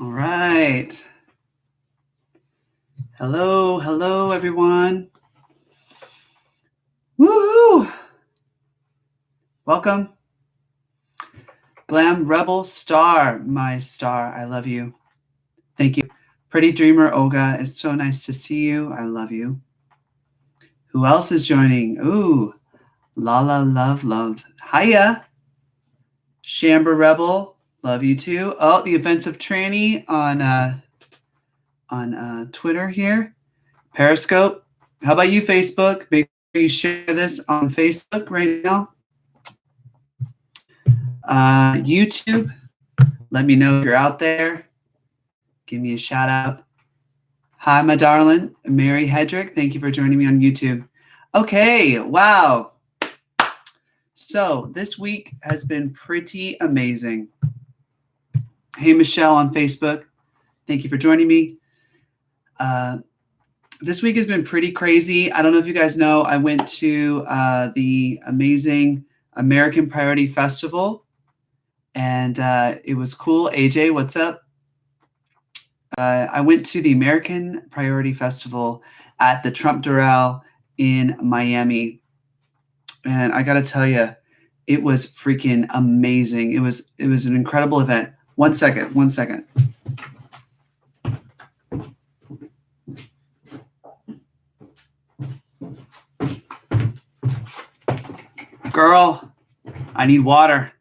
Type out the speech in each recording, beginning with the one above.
All right. Hello, everyone. Woohoo! Welcome. Glam Rebel Star, my star. I love you. Thank you. Pretty Dreamer Olga, it's so nice to see you. I love you. Who else is joining? Ooh, Lala Love. Hiya. Shamber Rebel, love you too. Oh, the Offensive Tranny on Twitter here. Periscope. How about you, Facebook? Make sure you share this on Facebook right now. YouTube, let me know if you're out there. Give me a shout out. Hi, my darling, Mary Hedrick. Thank you for joining me on YouTube. Okay, wow. So this week has been pretty amazing. Hey, Michelle on Facebook. Thank you for joining me. This week has been pretty crazy. I don't know if you guys know, I went to the amazing American Priority Festival, and it was cool. AJ, what's up? I went to the American Priority Festival at the Trump Doral in Miami, and I got to tell you, it was freaking amazing. It was an incredible event. One second. Girl, I need water.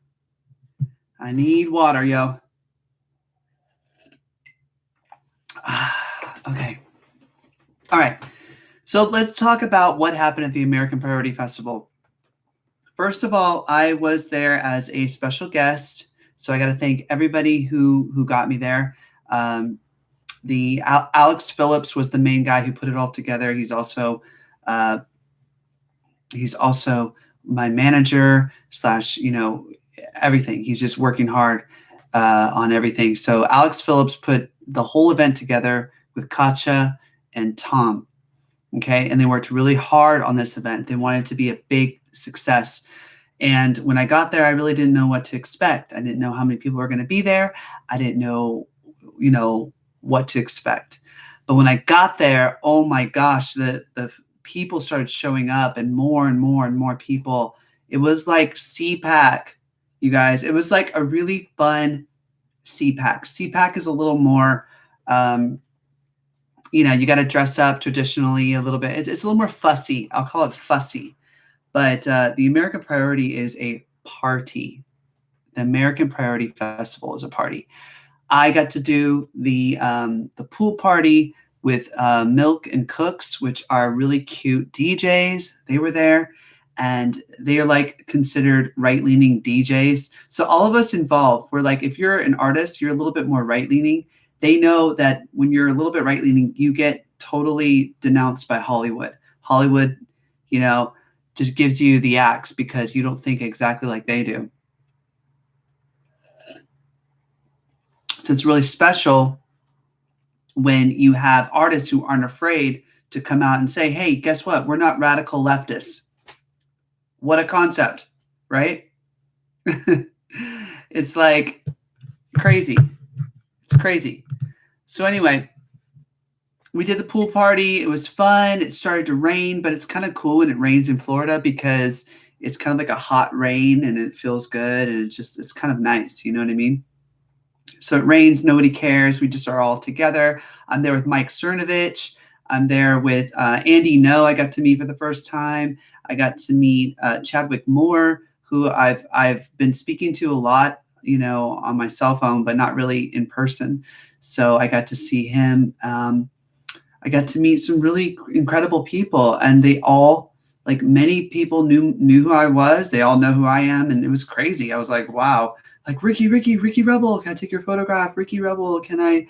Yo. Okay. All right. So let's talk about what happened at the American Priority Festival. First of all, I was there as a special guest, so I got to thank everybody who got me there. Alex Phillips was the main guy who put it all together. He's also my manager / everything. He's just working hard on everything. So Alex Phillips put the whole event together with Katja and Tom. Okay, and they worked really hard on this event. They wanted it to be a big success. And when I got there, I really didn't know what to expect. I didn't know how many people were going to be there. I didn't know, what to expect. But when I got there, oh my gosh, the people started showing up, and more people. It was like CPAC, you guys. It was like a really fun CPAC. CPAC is a little more, you got to dress up traditionally a little bit. It's a little more fussy. I'll call it fussy. But the American Priority is a party. The American Priority Festival is a party. I got to do the pool party with Milk and Cooks, which are really cute DJs. They were there, and they are like considered right-leaning DJs. So all of us involved, we're like, if you're an artist, you're a little bit more right-leaning. They know that when you're a little bit right-leaning, you get totally denounced by Hollywood. Hollywood, just gives you the axe because you don't think exactly like they do. So it's really special when you have artists who aren't afraid to come out and say, hey, guess what? We're not radical leftists. What a concept, right? It's like crazy. It's crazy. So anyway, we did the pool party. It was fun. It started to rain, but it's kind of cool when it rains in Florida because it's kind of like a hot rain and it feels good. And it's kind of nice. You know what I mean? So it rains. Nobody cares. We just are all together. I'm there with Mike Cernovich. I'm there with Andy No. I got to meet for the first time. I got to meet Chadwick Moore, who I've been speaking to a lot, on my cell phone, but not really in person. So I got to see him. I got to meet some really incredible people, and they all, like many people knew who I was. They all know who I am, and it was crazy. I was like, wow, like Ricky Rebel, can I take your photograph? Ricky Rebel, can I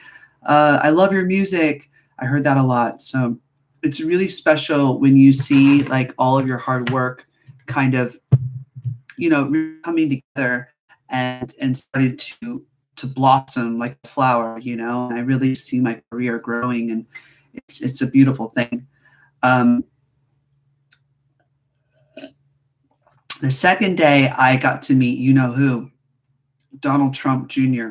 love your music. I heard that a lot. So it's really special when you see like all of your hard work kind of, coming together and started to blossom like a flower, and I really see my career growing, and it's a beautiful thing. The second day I got to meet who, Donald Trump Jr.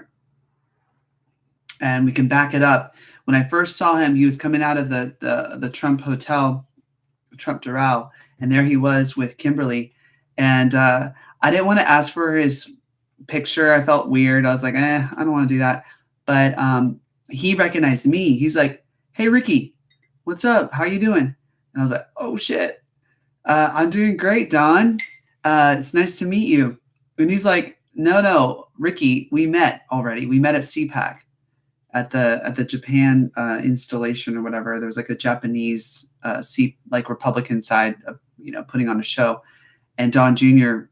and we can back it up. When I first saw him, he was coming out of the Trump hotel, Trump Doral, and there he was with Kimberly. And I didn't want to ask for his picture. I felt weird. I was like, I don't want to do that. But he recognized me. He's like, hey, Ricky, what's up? How you doing? And I was like, oh, shit. I'm doing great, Don. It's nice to meet you. And he's like, no, Ricky, we met already. We met at CPAC at the Japan installation or whatever. There was like a Japanese like Republican side of, putting on a show. And Don Jr.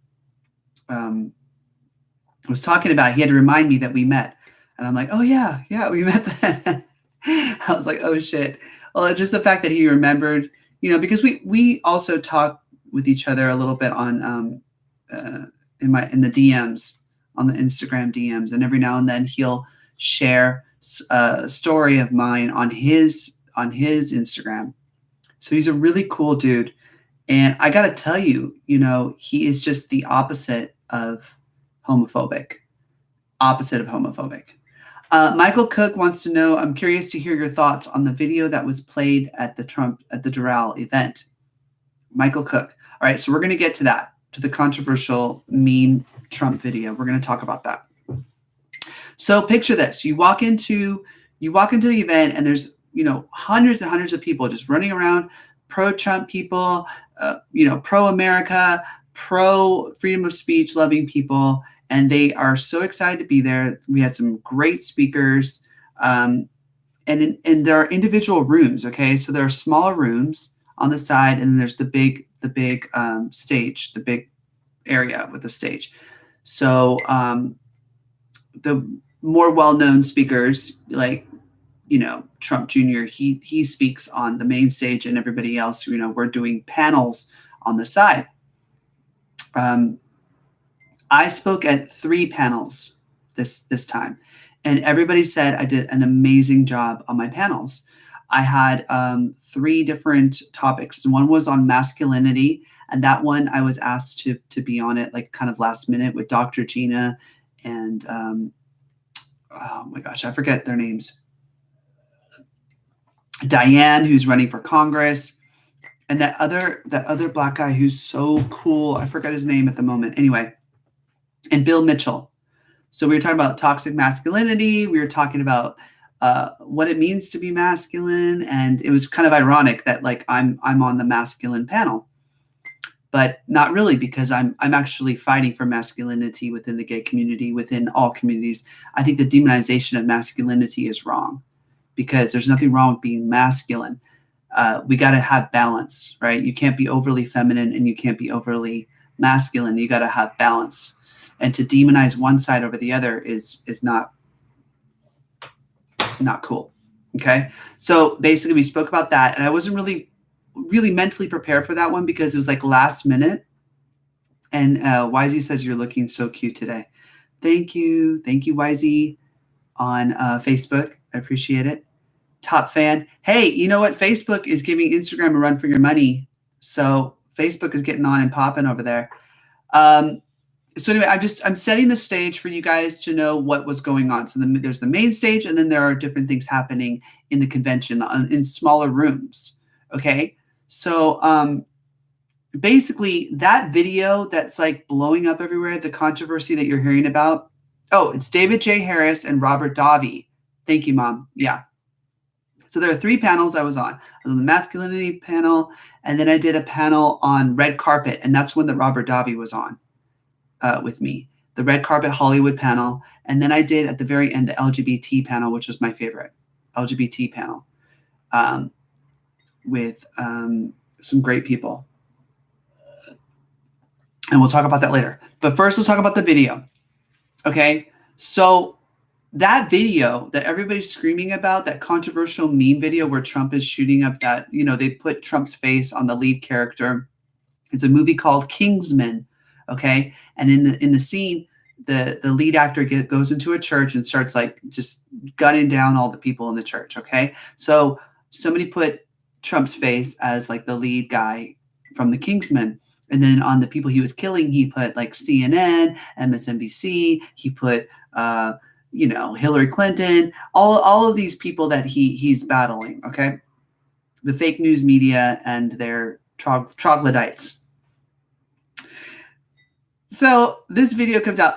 Was talking about, he had to remind me that we met. And I'm like, oh, yeah, we met then. I was like, oh, shit. Well, just the fact that he remembered, because we also talk with each other a little bit on in the DMs, on the Instagram DMs. And every now and then he'll share a story of mine on his Instagram. So he's a really cool dude. And I got to tell you, he is just the opposite of homophobic. Michael Cook wants to know, I'm curious to hear your thoughts on the video that was played at the Doral event. Michael Cook. All right, so we're going to get to that, to the controversial meme Trump video. We're going to talk about that. So picture this. You walk into the event and there's, hundreds and hundreds of people just running around, pro-Trump people, pro-America, pro-freedom of speech loving people. And they are so excited to be there. We had some great speakers. And there are individual rooms, okay? So there are smaller rooms on the side, and then there's the big stage, the big area with the stage. So the more well-known speakers, like, Trump Jr., he speaks on the main stage, and everybody else, we're doing panels on the side. I spoke at 3 panels this time, and everybody said I did an amazing job on my panels. I had 3 different topics. One was on masculinity, and that one I was asked to be on it, like kind of last minute, with Dr. Gina and oh my gosh, I forget their names. Diane, who's running for Congress, and that other black guy who's so cool. I forgot his name at the moment. Anyway, and Bill Mitchell. So we were talking about toxic masculinity. We were talking about what it means to be masculine, and it was kind of ironic that like I'm on the masculine panel, but not really, because I'm actually fighting for masculinity within the gay community, within all communities. I think the demonization of masculinity is wrong, because there's nothing wrong with being masculine. We got to have balance, right? You can't be overly feminine and you can't be overly masculine. You got to have balance. And to demonize one side over the other is not cool. Okay. So basically we spoke about that, and I wasn't really mentally prepared for that one, because it was like last minute. And YZ says, you're looking so cute today. Thank you, YZ on Facebook. I appreciate it. Top fan. Hey, you know what? Facebook is giving Instagram a run for your money. So Facebook is getting on and popping over there. So anyway, I'm setting the stage for you guys to know what was going on. So there's the main stage, and then there are different things happening in the convention in smaller rooms. Okay. So basically that video that's like blowing up everywhere, the controversy that you're hearing about. Oh, it's David J. Harris and Robert Davi. Thank you, Mom. Yeah. So there are 3 panels I was on. I was on the masculinity panel, and then I did a panel on red carpet, and that's when the Robert Davi was on with me, the red carpet Hollywood panel. And then I did at the very end the LGBT panel, which was my favorite LGBT panel, with some great people. And we'll talk about that later. But first, let's talk about the video. Okay, so that video that everybody's screaming about, that controversial meme video where Trump is shooting up that, they put Trump's face on the lead character. It's a movie called Kingsman. Okay. And in the scene, the lead actor goes into a church and starts like just gunning down all the people in the church. Okay. So somebody put Trump's face as like the lead guy from the Kingsman. And then on the people he was killing, he put like CNN, MSNBC. He put Hillary Clinton, all of these people that he's battling, okay? The fake news media and their troglodytes. So this video comes out.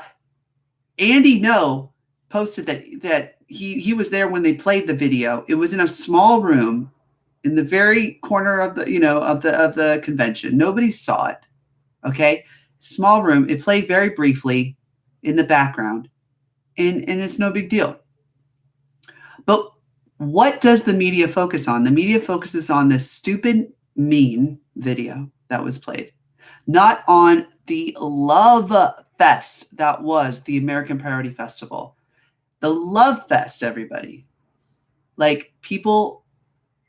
Andy Ngo posted that he was there when they played the video. It was in a small room in the very corner of the convention. Nobody saw it. Okay, small room. It played very briefly in the background, and it's no big deal. But what does the media focus on? The media focuses on this stupid meme video that was played, not on the love fest that was the American Priority Festival. The love fest, everybody. Like, people,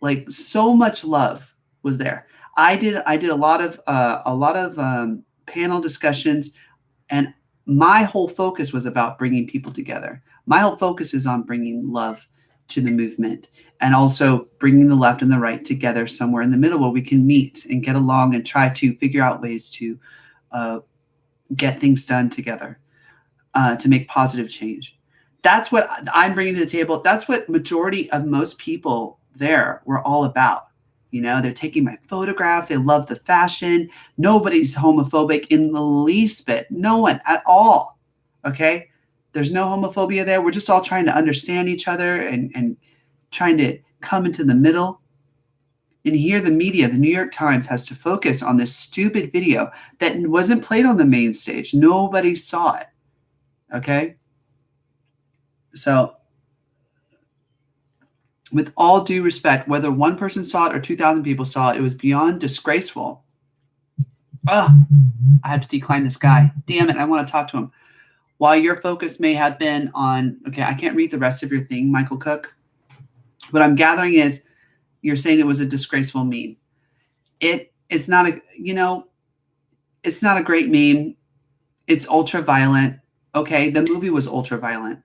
like, so much love was there. I did a lot of panel discussions, and my whole focus was about bringing people together. My whole focus is on bringing love to the movement, and also bringing the left and the right together somewhere in the middle where we can meet and get along and try to figure out ways to get things done together, to make positive change. That's what I'm bringing to the table. That's what majority of most people there were all about. They're taking my photograph. They love the fashion. Nobody's homophobic in the least bit. No one at all. Okay? There's no homophobia there. We're just all trying to understand each other and trying to come into the middle. And here the media, the New York Times, has to focus on this stupid video that wasn't played on the main stage. Nobody saw it. Okay? So, with all due respect, whether one person saw it or 2,000 people saw it, it was beyond disgraceful. I have to decline this guy. Damn it, I want to talk to him. While your focus may have been on, okay, I can't read the rest of your thing, Michael Cook. What I'm gathering is you're saying it was a disgraceful meme. It's not it's not a great meme. It's ultra violent. Okay, the movie was ultra violent.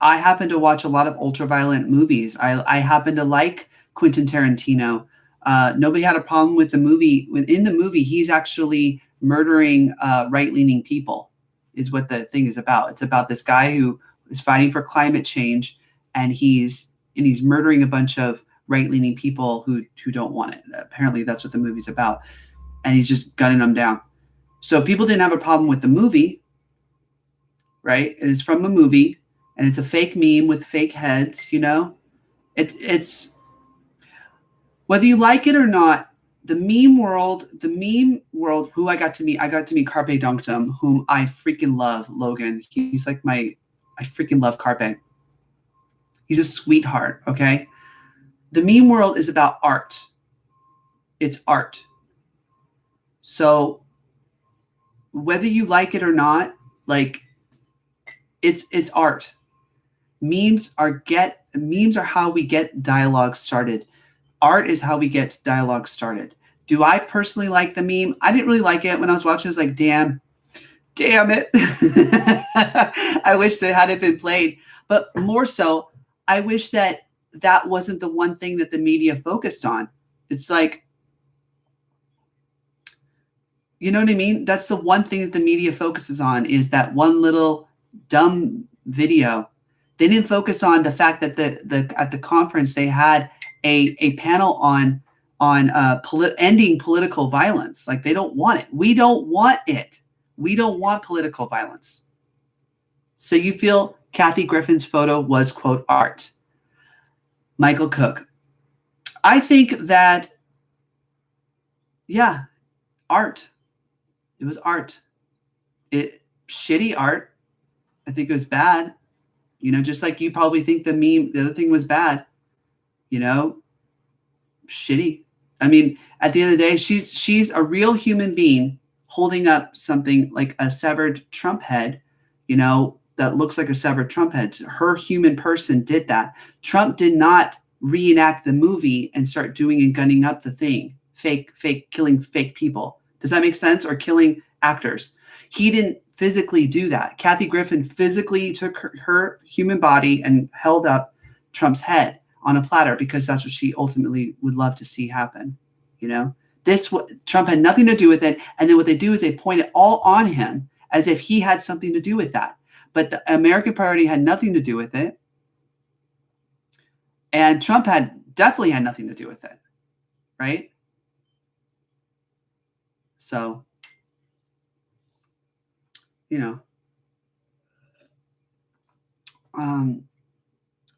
I happen to watch a lot of ultra violent movies. I happen to like Quentin Tarantino. Nobody had a problem with the movie. In the movie, he's actually murdering right-leaning people, is what the thing is about. It's about this guy who is fighting for climate change, and he's murdering a bunch of right-leaning people who don't want it. Apparently, that's what the movie's about, and he's just gunning them down. So people didn't have a problem with the movie, right? It is from a movie, and it's a fake meme with fake heads. It's whether you like it or not. The meme world, who I got to meet Carpe Dunctum, whom I freaking love, Logan. He's like I freaking love Carpe. He's a sweetheart, okay? The meme world is about art. It's art. So whether you like it or not, like, it's art. Memes are how we get dialogue started. Art is how we get dialogue started. Do I personally like the meme? I didn't really like it when I was watching. I was like, damn it. I wish that had it been played. But more so, I wish that wasn't the one thing that the media focused on. It's like, you know what I mean? That's the one thing that the media focuses on, is that one little dumb video. They didn't focus on the fact that at the conference they had a panel on ending political violence. Like, they don't want it. We don't want it. We don't want political violence. So you feel Kathy Griffin's photo was, quote, art. Michael Cook. I think that, yeah, art. It was art. Shitty art. I think it was bad. Just like you probably think the other thing was bad. Shitty. I mean, at the end of the day, she's a real human being holding up something like a severed Trump head, that looks like a severed Trump head. Her human person did that. Trump did not reenact the movie and start doing and gunning up the thing, killing fake people. Does that make sense? Or killing actors. He didn't physically do that. Kathy Griffin physically took her human body and held up Trump's head on a platter, because that's what she ultimately would love to see happen. Trump had nothing to do with it. And then what they do is they point it all on him as if he had something to do with that. But the American Party had nothing to do with it. And Trump definitely had nothing to do with it, right? So,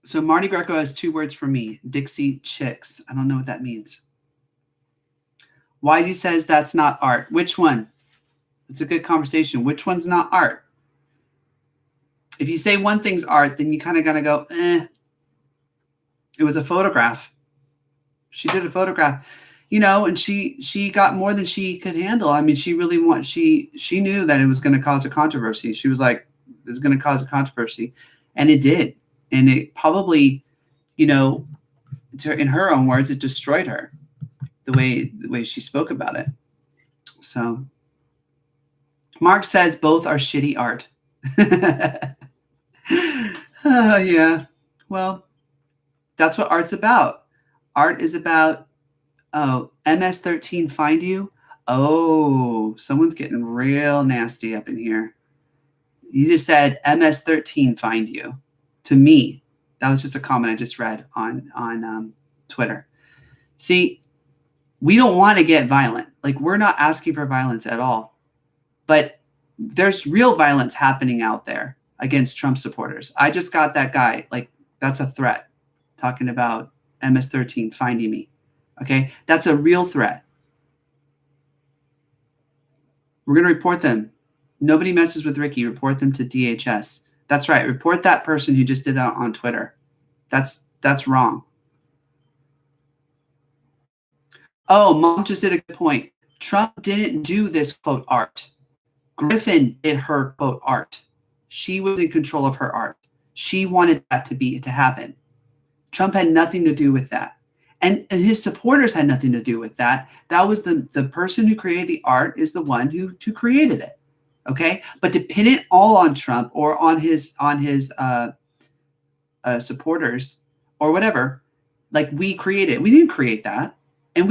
so Marty Greco has 2 words for me: Dixie Chicks. I don't know what that means. Wisey says that's not art. Which one? It's a good conversation. Which one's not art? If you say one thing's art, then you kind of got to go, It was a photograph. She did a photograph, and she got more than she could handle. I mean, she really she knew that it was going to cause a controversy. She was like, this is going to cause a controversy. And it did. And it probably, in her own words, it destroyed her the way she spoke about it. So Mark says both are shitty art. Yeah. Well, that's what art's about. Art is about, MS-13 find you. Oh, someone's getting real nasty up in here. You just said MS-13 find you. To me, that was just a comment I just read on Twitter. See, we don't want to get violent. Like, we're not asking for violence at all. But there's real violence happening out there against Trump supporters. I just got that guy. Like, that's a threat. Talking about MS-13 finding me. Okay? That's a real threat. We're going to report them. Nobody messes with Ricky. Report them to DHS. That's right. Report that person who just did that on Twitter. That's wrong. Oh, Mom just did a good point. Trump didn't do this, quote, art. Griffin did her, quote, art. She was in control of her art. She wanted that to happen. Trump had nothing to do with that. And his supporters had nothing to do with that. That was the person who created the art is the one who created it. Okay? But to pin it all on Trump or on his supporters or whatever, like we created it. We didn't create that. And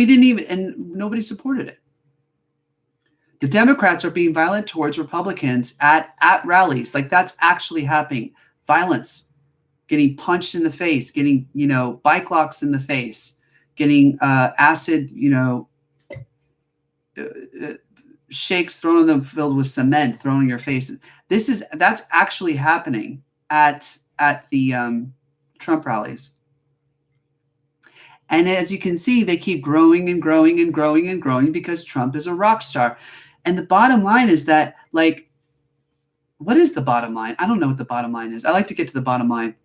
nobody supported it. The Democrats are being violent towards Republicans at rallies. Like, that's actually happening. Violence, getting punched in the face, getting, bike locks in the face, getting acid, shakes thrown in them filled with cement thrown in your face. That's actually happening at the Trump rallies. And as you can see, they keep growing and growing and growing and growing because Trump is a rock star. And the bottom line is that, like, what is the bottom line? I don't know what the bottom line is. I like to get to the bottom line.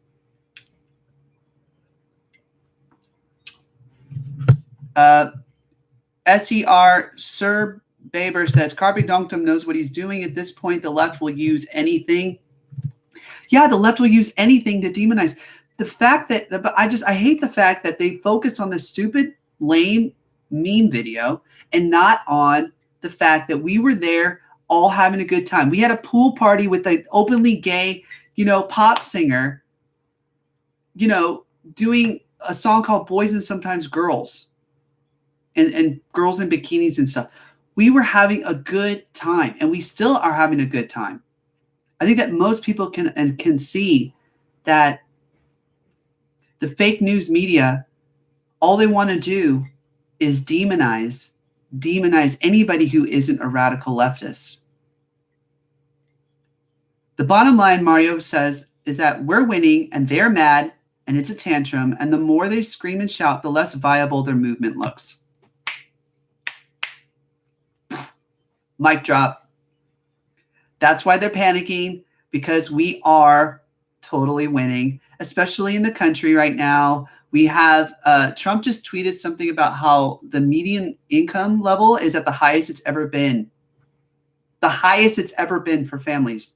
SER Sir Baber says, Carpe Donktum knows what he's doing. At this point, the left will use anything. Yeah, the left will use anything to demonize. The fact that I hate the fact that they focus on this stupid, lame meme video and not on the fact that we were there all having a good time. We had a pool party with an openly gay, pop singer, doing a song called Boys and Sometimes Girls and girls in bikinis and stuff. We were having a good time, and we still are having a good time. I think that most people can see that the fake news media, all they want to do is demonize anybody who isn't a radical leftist. The bottom line, Mario says, is that we're winning and they're mad and it's a tantrum. And the more they scream and shout, the less viable their movement looks. Mic drop. That's why they're panicking, because we are totally winning, especially in the country right now. We have Trump just tweeted something about how the median income level is at the highest it's ever been. The highest it's ever been for families.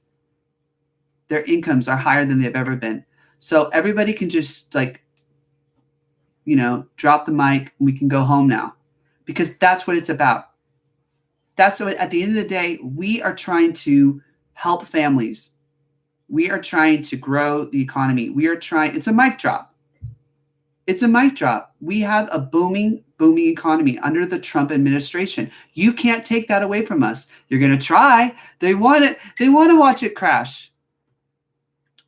Their incomes are higher than they've ever been. So everybody can just drop the mic and we can go home now, because that's what it's about. That's what, at the end of the day, we are trying to help families. We are trying to grow the economy. It's a mic drop. It's a mic drop. We have a booming economy under the Trump administration. You can't take that away from us. You're going to try. They want it. They want to watch it crash.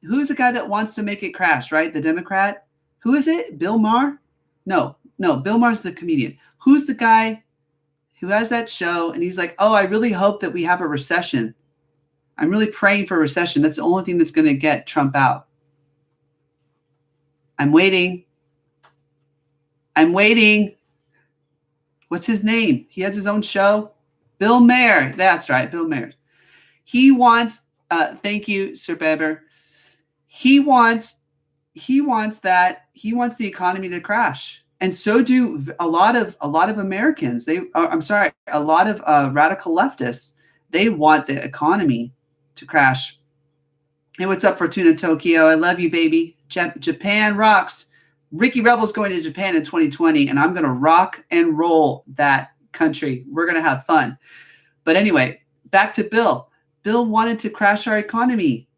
Who's the guy that wants to make it crash, right? The Democrat? Who is it? Bill Maher? No, Bill Maher's the comedian. Who's the guy who has that show? And he's like, oh, I really hope that we have a recession. I'm really praying for a recession. That's the only thing that's going to get Trump out. I'm waiting. What's his name? He has his own show. Bill Maher. That's right, Bill Maher. He wants, thank you, Sir Beber. He wants the economy to crash. And so do a lot of Americans. A lot of radical leftists. They want the economy to crash. Hey, what's up, Fortuna Tokyo? I love you, baby. Japan rocks. Ricky Rebel's going to Japan in 2020, and I'm going to rock and roll that country. We're going to have fun. But anyway, back to Bill. Bill wanted to crash our economy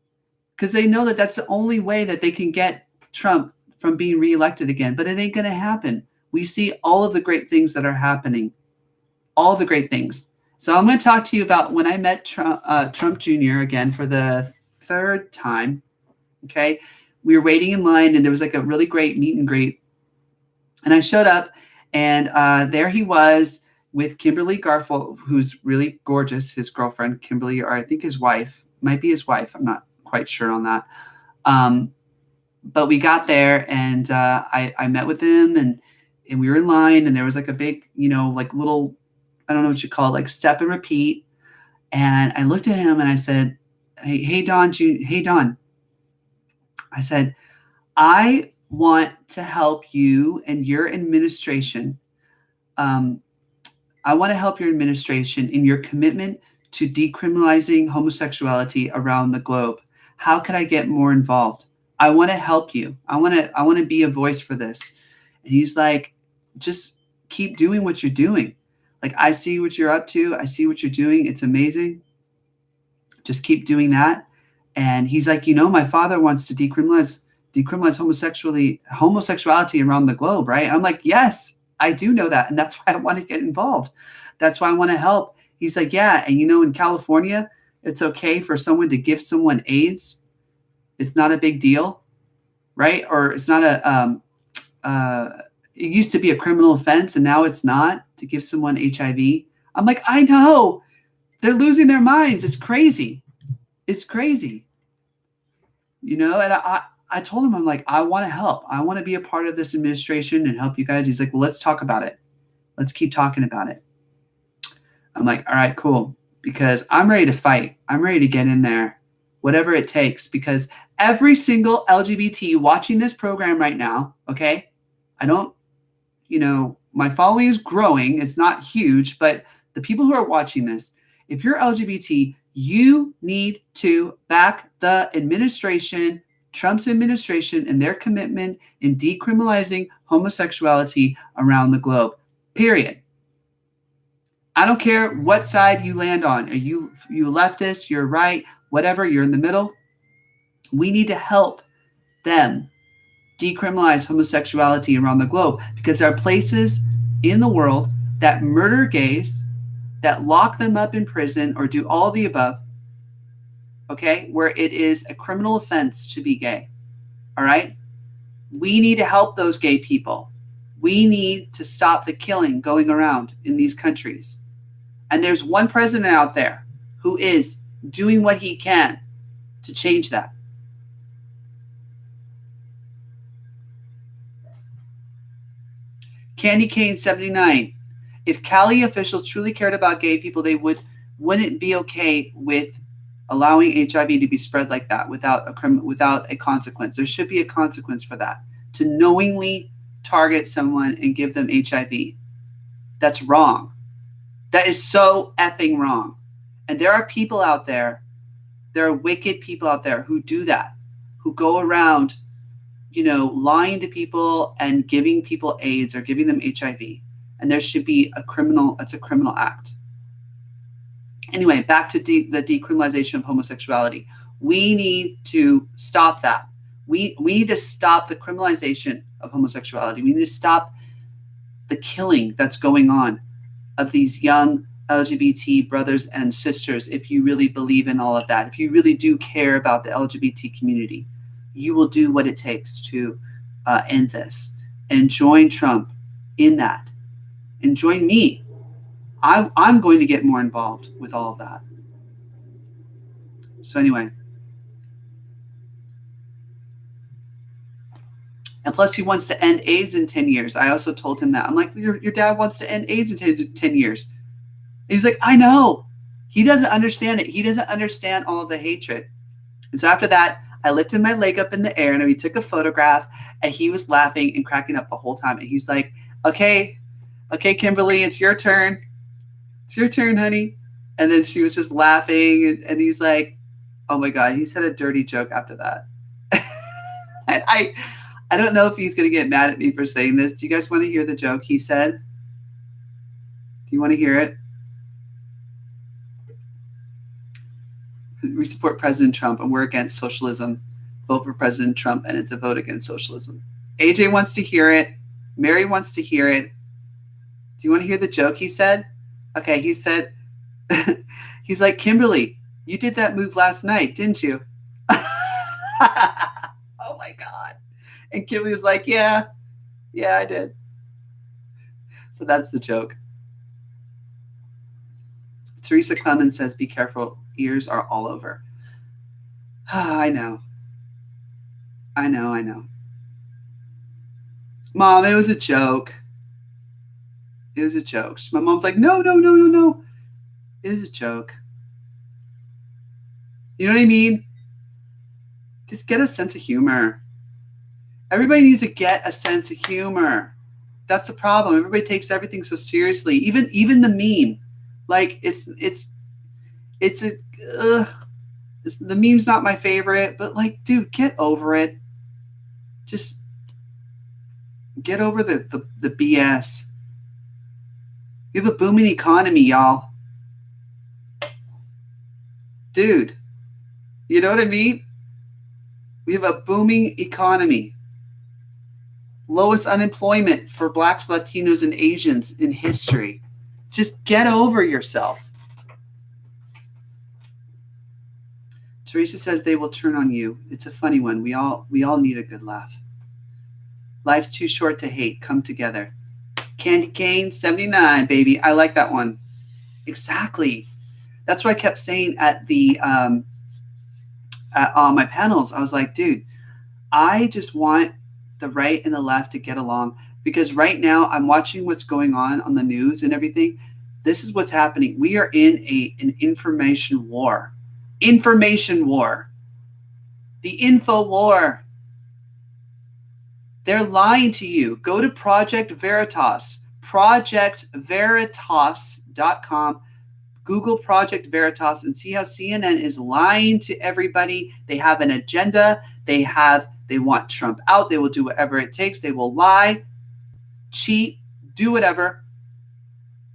because they know that that's the only way that they can get Trump from being reelected again. But it ain't going to happen. We see all of the great things that are happening. All the great things. So I'm going to talk to you about when I met Trump Jr. again for the third time. Okay. We were waiting in line, and there was like a really great meet and greet. And I showed up, and there he was with Kimberly Guilfoyle, who's really gorgeous, his girlfriend, Kimberly, or I think his wife, might be his wife. I'm not quite sure on that. But we got there, and I met with him, and we were in line, and there was like a big, like little, I don't know what you call it, like step and repeat. And I looked at him and I said, hey, Don. I said, I want to help you and your administration. I want to help your administration in your commitment to decriminalizing homosexuality around the globe. How can I get more involved? I want to help you. I want to be a voice for this. And he's like, just keep doing what you're doing. Like, I see what you're up to. I see what you're doing. It's amazing. Just keep doing that. And he's like, my father wants to decriminalize homosexuality around the globe, right? And I'm like, yes, I do know that. And that's why I want to get involved. That's why I want to help. He's like, yeah. And in California, it's okay for someone to give someone AIDS. It's not a big deal, right? Or it's not it used to be a criminal offense, and now it's not, to give someone HIV. I'm like, I know. They're losing their minds. It's crazy. It's crazy. And I told him, I'm like, I want to help. I want to be a part of this administration and help you guys. He's like, well, let's talk about it. Let's keep talking about it. I'm like, all right, cool. Because I'm ready to fight. I'm ready to get in there, whatever it takes. Because every single LGBT watching this program right now, okay, my following is growing. It's not huge, but the people who are watching this, if you're LGBT, you need to back the administration, Trump's administration, and their commitment in decriminalizing homosexuality around the globe. Period. I don't care what side you land on. Are you leftist, you're right, whatever, you're in the middle. We need to help them decriminalize homosexuality around the globe, because there are places in the world that murder gays, that lock them up in prison or do all the above, okay, where it is a criminal offense to be gay, all right? We need to help those gay people. We need to stop the killing going around in these countries. And there's one president out there who is doing what he can to change that. Candy Cane 79. If Cali officials truly cared about gay people, they wouldn't be okay with allowing HIV to be spread like that without a consequence. There should be a consequence for that. To knowingly target someone and give them HIV. That's wrong. That is so effing wrong. And there are people out there, there are wicked people out there who do that, who go around, lying to people and giving people AIDS or giving them HIV. And there should be it's a criminal act. Anyway, back to the decriminalization of homosexuality. We need to stop that. We need to stop the criminalization of homosexuality. We need to stop the killing that's going on of these young LGBT brothers and sisters. If you really believe in all of that, if you really do care about the LGBT community, you will do what it takes to end this and join Trump in that and join me. I'm going to get more involved with all of that. So anyway. And plus, he wants to end AIDS in 10 years. I also told him that. I'm like, your dad wants to end AIDS in 10 years. And he's like, I know. He doesn't understand it. He doesn't understand all of the hatred. And so after that, I lifted my leg up in the air and we took a photograph and he was laughing and cracking up the whole time. And he's like, okay, Kimberly, it's your turn. It's your turn, honey. And then she was just laughing. And he's like, oh my God, he said a dirty joke after that. And I don't know if he's going to get mad at me for saying this. Do you guys want to hear the joke he said? Do you want to hear it? We support President Trump and we're against socialism. Vote for President Trump and it's a vote against socialism. AJ wants to hear it. Mary wants to hear it. Do you want to hear the joke he said? Okay, he said, he's like, Kimberly, you did that move last night, didn't you? Oh my God. And Kimberly was like, yeah, I did. So that's the joke. Teresa Clemens says, be careful. Ears are all over. I know. Mom, it was a joke. It was a joke. My mom's like, no. It is a joke. You know what I mean? Just get a sense of humor. Everybody needs to get a sense of humor. That's the problem. Everybody takes everything so seriously. Even the meme. Like the meme's not my favorite, but like, dude, get over it. Just get over the BS. We have a booming economy, y'all. Dude, you know what I mean? We have a booming economy. Lowest unemployment for Blacks, Latinos, and Asians in history. Just get over yourself. Teresa says they will turn on you. It's a funny one. We all need a good laugh. Life's too short to hate. Come together. Candy Cane 79, baby. I like that one. Exactly. That's what I kept saying at the at all my panels. I was like, dude, I just want the right and the left to get along, because right now I'm watching what's going on the news and everything. This is what's happening. We are in an information war. Information war. The info war. They're lying to you. Go to Project Veritas. ProjectVeritas.com. Google Project Veritas and see how CNN is lying to everybody. They have an agenda. They want Trump out. They will do whatever it takes. They will lie, cheat, do whatever.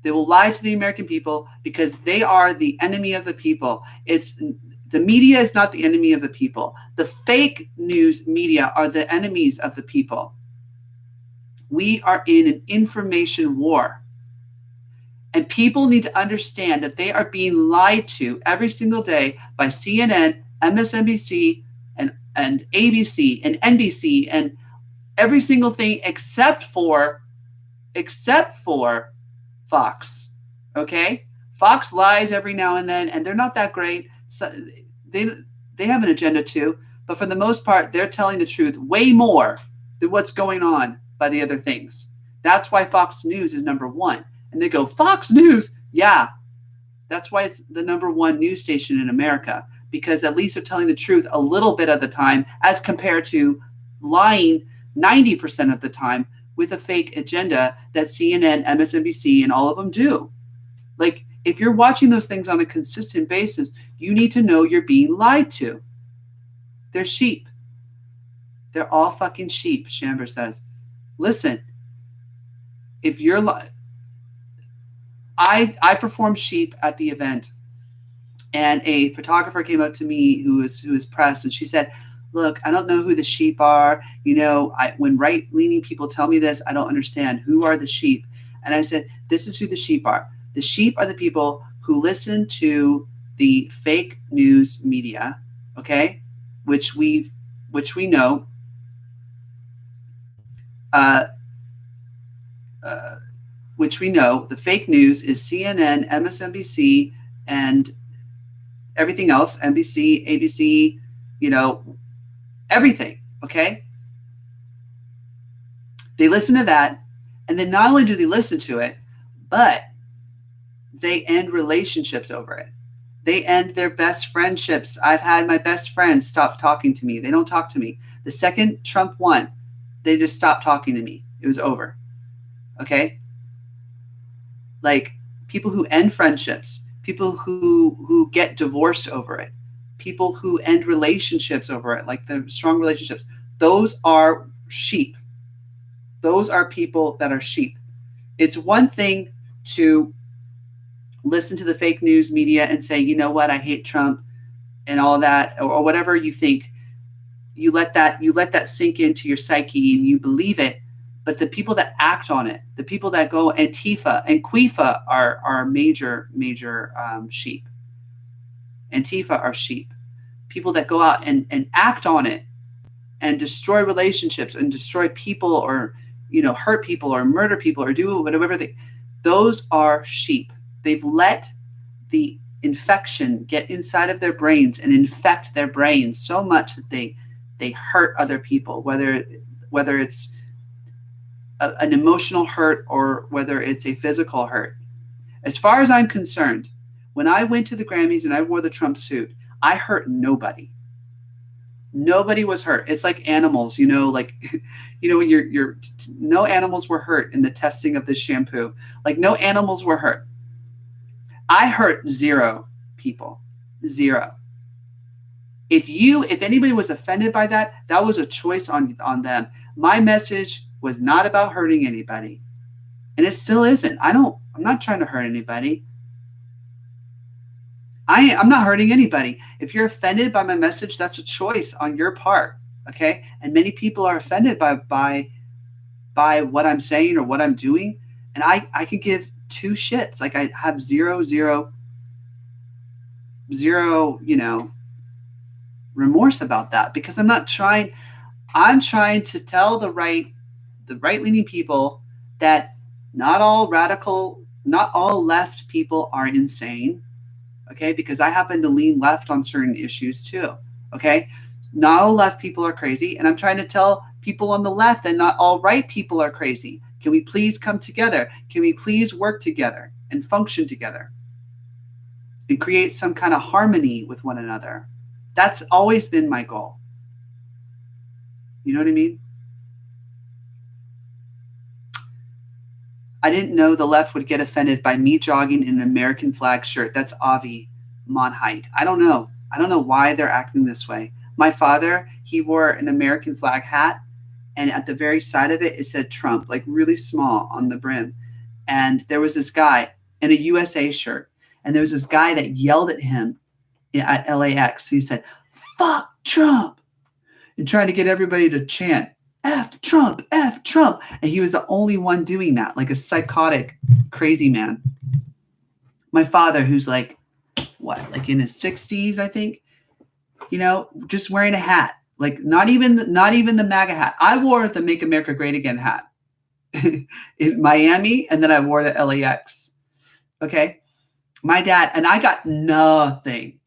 They will lie to the American people because they are the enemy of the people. The media is not the enemy of the people. The fake news media are the enemies of the people. We are in an information war. And people need to understand that they are being lied to every single day by CNN, MSNBC, and ABC, and NBC, and every single thing except for Fox. Okay? Fox lies every now and then, and they're not that great. So they have an agenda too, but for the most part, they're telling the truth way more than what's going on by the other things. That's why Fox News is number one. And they go, Fox News? Yeah. That's why it's the number one news station in America, because at least they're telling the truth a little bit of the time as compared to lying 90% of the time with a fake agenda that CNN, MSNBC, and all of them do. Like, if you're watching those things on a consistent basis, you need to know you're being lied to. They're sheep. They're all fucking sheep, Chamber says. Listen, if you're I performed sheep at the event, and a photographer came up to me who is press, and she said, look, I don't know who the sheep are. When right-leaning people tell me this, I don't understand. Who are the sheep? And I said, this is who the sheep are. The sheep are the people who listen to the fake news media, okay, which we know, uh, uh, the fake news is CNN, MSNBC, and everything else, NBC, ABC, everything, okay? They listen to that, and then not only do they listen to it, but they end relationships over it. They end their best friendships. I've had my best friends stop talking to me. They don't talk to me. The second Trump won, they just stopped talking to me. It was over. Okay? Like people who end friendships, people who get divorced over it, people who end relationships over it, like the strong relationships, those are sheep. Those are people that are sheep. It's one thing to listen to the fake news media and say, you know what, I hate Trump and all that, or whatever you think. You let that sink into your psyche and you believe it. But the people that act on it, the people that go Antifa and Quifa are major sheep. Antifa are sheep. People that go out and act on it and destroy relationships and destroy people, or hurt people or murder people or do whatever those are sheep. They've let the infection get inside of their brains and infect their brains so much that they hurt other people, whether it's an emotional hurt or whether it's a physical hurt. As far as I'm concerned, when I went to the Grammys and I wore the Trump suit, I hurt nobody. Nobody was hurt. It's like animals, when you're no animals were hurt in the testing of this shampoo. Like no animals were hurt. I hurt 0 people. 0. If anybody was offended by that, that was a choice on them. My message was not about hurting anybody. And it still isn't. I'm not trying to hurt anybody. I'm not hurting anybody. If you're offended by my message, that's a choice on your part. Okay? And many people are offended by what I'm saying or what I'm doing. And I could give 2 shits. Like I have zero, remorse about that, because I'm trying to tell the right-leaning people that not all left people are insane. Okay, because I happen to lean left on certain issues too. Okay, not all left people are crazy, and I'm trying to tell people on the left that not all right people are crazy. Can we please come together? Can we please work together and function together and create some kind of harmony with one another? That's always been my goal. You know what I mean? I didn't know the left would get offended by me jogging in an American flag shirt. That's Avi Monheit. I don't know. I don't know why they're acting this way. My father, he wore an American flag hat, and at the very side of it, it said Trump, like really small on the brim. And there was this guy in a USA shirt, and there was this guy that yelled at him at LAX. He said, "Fuck Trump," and trying to get everybody to chant, F Trump, F Trump. And he was the only one doing that, like a psychotic, crazy man. My father, who's like in his 60s, I think, just wearing a hat, like not even the MAGA hat. I wore the Make America Great Again hat in Miami, and then I wore it at LAX. Okay. My dad, and I got nothing.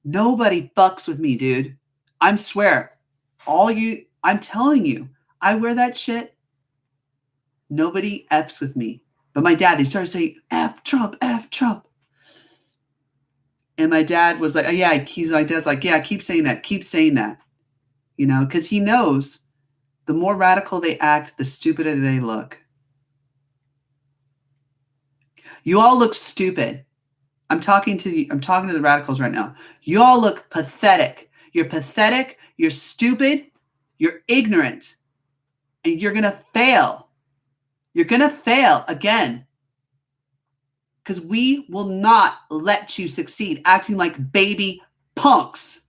Nobody fucks with me, dude. I swear. I'm telling you, I wear that shit. Nobody F's with me. But my dad, they started saying, F Trump, F Trump. And my dad was like, oh, yeah, my dad's like, yeah, keep saying that. Keep saying that. Because he knows the more radical they act, the stupider they look. You all look stupid. I'm talking to the radicals right now. You all look pathetic. You're pathetic. You're stupid. You're ignorant. And you're going to fail. You're going to fail again. Because we will not let you succeed acting like baby punks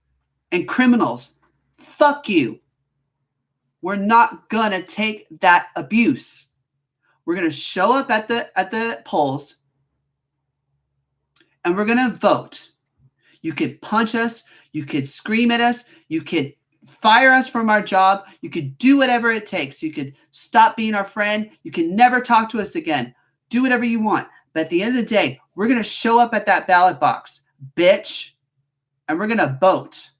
and criminals. fuck you. We're not going to take that abuse. We're going to show up at the polls and we're going to vote. You could punch us. You could scream at us. You could fire us from our job. You could do whatever it takes. You could stop being our friend. You can never talk to us again. Do whatever you want. But at the end of the day, we're going to show up at that ballot box, bitch, and we're going to vote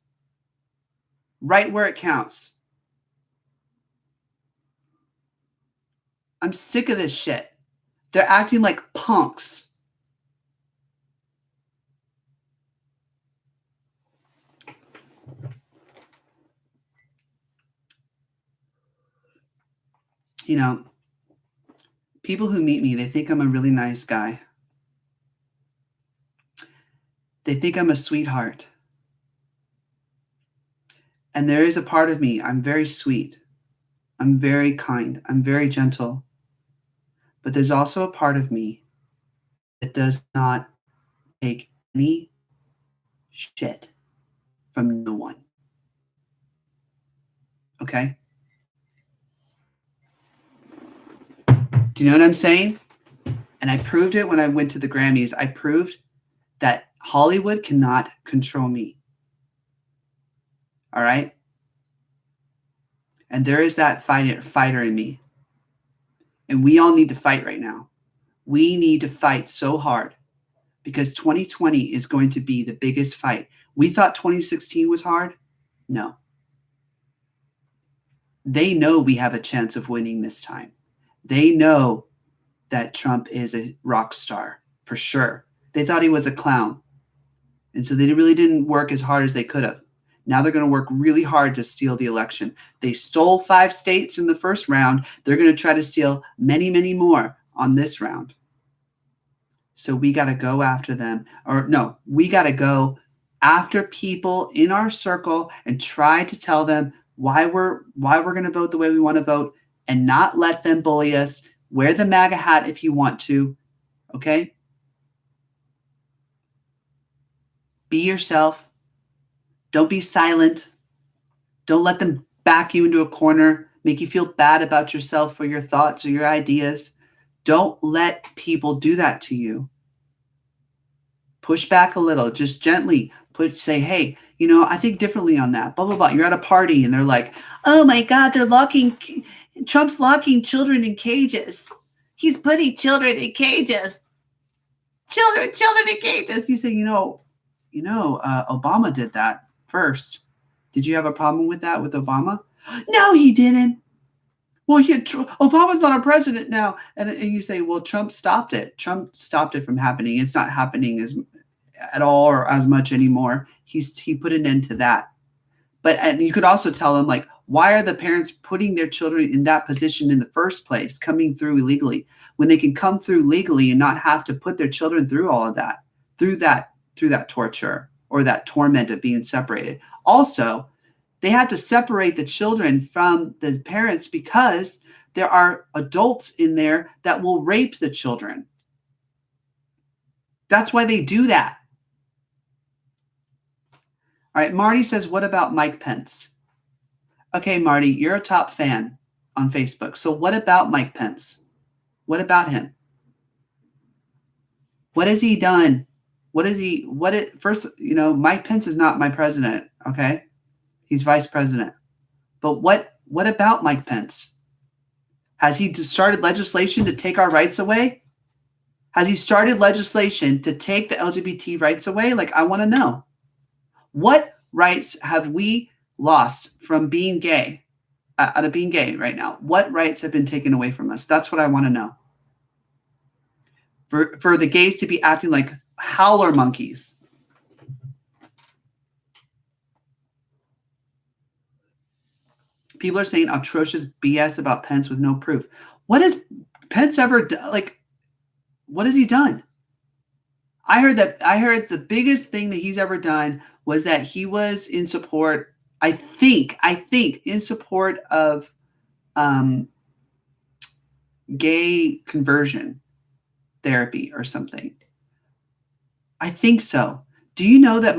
right where it counts. I'm sick of this shit. They're acting like punks. You know, people who meet me, they think I'm a really nice guy. They think I'm a sweetheart. And there is a part of me, I'm very sweet. I'm very kind. I'm very gentle. But there's also a part of me that does not take any shit from no one. Okay? Do you know what I'm saying? And I proved it when I went to the Grammys. I proved that Hollywood cannot control me. All right? And there is that fighter in me. And we all need to fight right now. We need to fight so hard because 2020 is going to be the biggest fight. We thought 2016 was hard. No. They know we have a chance of winning this time. They know that Trump is a rock star for sure. They thought he was a clown. And so they really didn't work as hard as they could have. Now they're going to work really hard to steal the election. They stole 5 states in the first round. They're going to try to steal many, many more on this round. So we got to go after them. Or no, we got to go after people in our circle and try to tell them why we're going to vote the way we want to vote and not let them bully us. Wear the MAGA hat if you want to. Okay? Be yourself. Don't be silent. Don't let them back you into a corner, make you feel bad about yourself or your thoughts or your ideas. Don't let people do that to you. Push back a little, just gently say, hey, I think differently on that, blah, blah, blah. You're at a party and they're like, oh my God, Trump's locking children in cages. He's putting children in cages. Children in cages. You say, Obama did that first. Did you have a problem with that with Obama? No, he didn't. Well, Obama's not our president now. And you say, well, Trump stopped it. Trump stopped it from happening. It's not happening at all or as much anymore. He put an end to that. And you could also tell them, like, why are the parents putting their children in that position in the first place, coming through illegally, when they can come through legally and not have to put their children through all of that, through that torture or that torment of being separated. Also, they have to separate the children from the parents because there are adults in there that will rape the children. That's why they do that. All right, Marty says, what about Mike Pence? Okay, Marty, you're a top fan on Facebook. So what about Mike Pence? What about him? What has he done? Mike Pence is not my president, okay? He's vice president. But what about Mike Pence? Has he started legislation to take our rights away? Has he started legislation to take the LGBT rights away? Like, I want to know. What rights have we lost from being gay, out of being gay right now? What rights have been taken away from us? That's what I want to know. For the gays to be acting like howler monkeys. People are saying atrocious BS about Pence with no proof. What has Pence ever done? Like, what has he done? I heard the biggest thing that he's ever done was that he was in support, I think in support of gay conversion therapy or something. I think so. Do you know that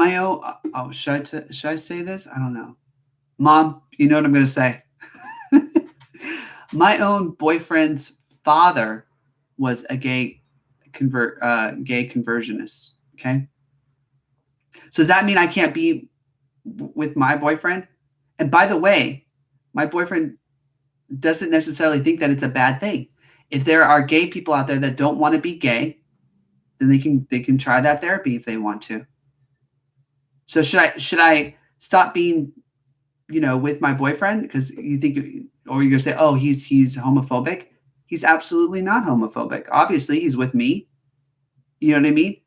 should I say this? I don't know. Mom, you know what I'm going to say. My own boyfriend's father was a gay conversionist. Okay. So does that mean I can't be with my boyfriend? And by the way, my boyfriend doesn't necessarily think that it's a bad thing. If there are gay people out there that don't want to be gay, then they can try that therapy if they want to. So should I stop being, with my boyfriend because you think, or you're gonna say, oh, he's homophobic? He's absolutely not homophobic. Obviously, he's with me. You know what I mean?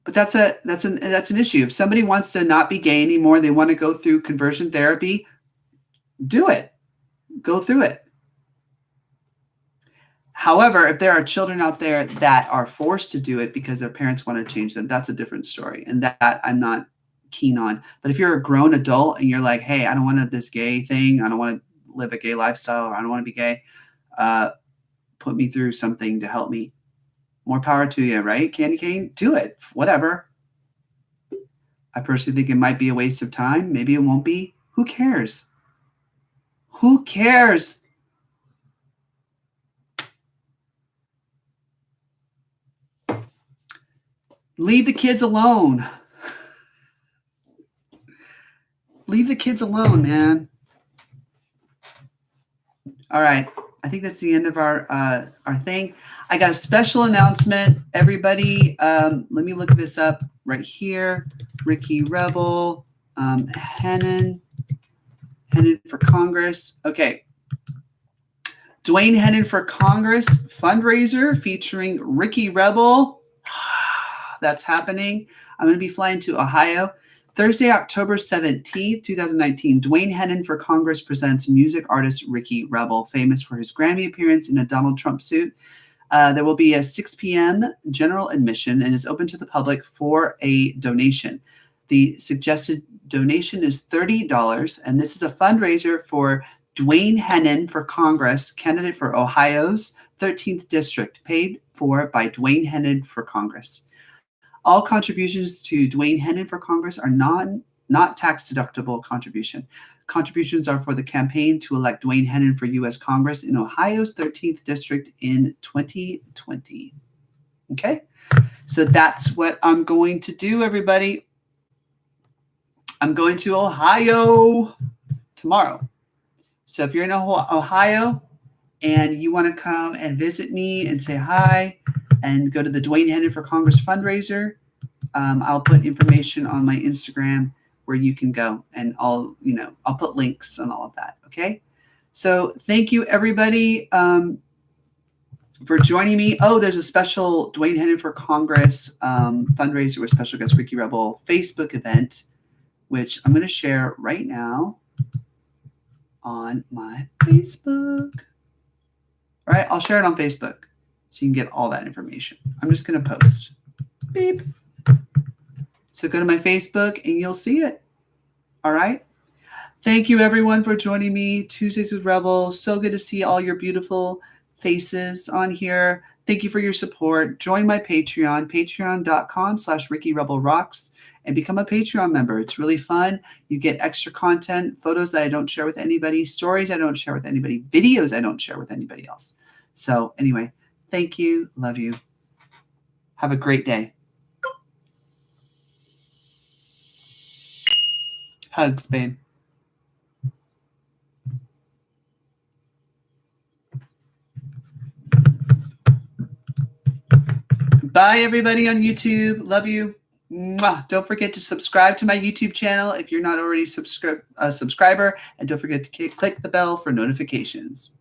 But that's an issue. If somebody wants to not be gay anymore, they want to go through conversion therapy, do it. Go through it. However, if there are children out there that are forced to do it because their parents want to change them, that's a different story. And that I'm not keen on. But if you're a grown adult and you're like, hey, I don't want this gay thing, I don't want to live a gay lifestyle, or I don't want to be gay, put me through something to help me. More power to you, right? Candy cane, do it. Whatever. I personally think it might be a waste of time. Maybe it won't be. Who cares? Who cares? Leave the kids alone. Leave the kids alone, man. All right. I think that's the end of our thing. I got a special announcement, everybody. Let me look this up right here. Ricky Rebel, Hennon for Congress. Okay. Dwayne Hennon for Congress fundraiser featuring Ricky Rebel. That's happening. I'm going to be flying to Ohio. Thursday, October 17th, 2019, Dwayne Hennon for Congress presents music artist Ricky Rebel, famous for his Grammy appearance in a Donald Trump suit. There will be a 6 p.m. general admission and is open to the public for a donation. The suggested donation is $30, and this is a fundraiser for Dwayne Hennon for Congress, candidate for Ohio's 13th district, paid for by Dwayne Hennon for Congress. All contributions to Dwayne Hennon for Congress are not tax-deductible contribution. Contributions are for the campaign to elect Dwayne Hennon for U.S. Congress in Ohio's 13th district in 2020. Okay? So that's what I'm going to do, everybody. I'm going to Ohio tomorrow. So if you're in Ohio and you want to come and visit me and say hi, and go to the Dwayne Hennon for Congress fundraiser, I'll put information on my Instagram where you can go, and I'll put links and all of that. Okay. So thank you, everybody, for joining me. Oh, there's a special Dwayne Hennon for Congress fundraiser with special guest Ricky Rebel Facebook event, which I'm going to share right now on my Facebook. All right. I'll share it on Facebook, so you can get all that information. I'm just going to post. Beep. So go to my Facebook and you'll see it. All right. Thank you, everyone, for joining me. Tuesdays with Rebel. So good to see all your beautiful faces on here. Thank you for your support. Join my Patreon, patreon.com/RickyRebelRocks, and become a Patreon member. It's really fun. You get extra content, photos that I don't share with anybody, stories I don't share with anybody, videos I don't share with anybody else. So anyway, thank you. Love you. Have a great day. Hugs, babe. Bye, everybody on YouTube. Love you. Mwah. Don't forget to subscribe to my YouTube channel if you're not already a subscriber. And don't forget to click the bell for notifications.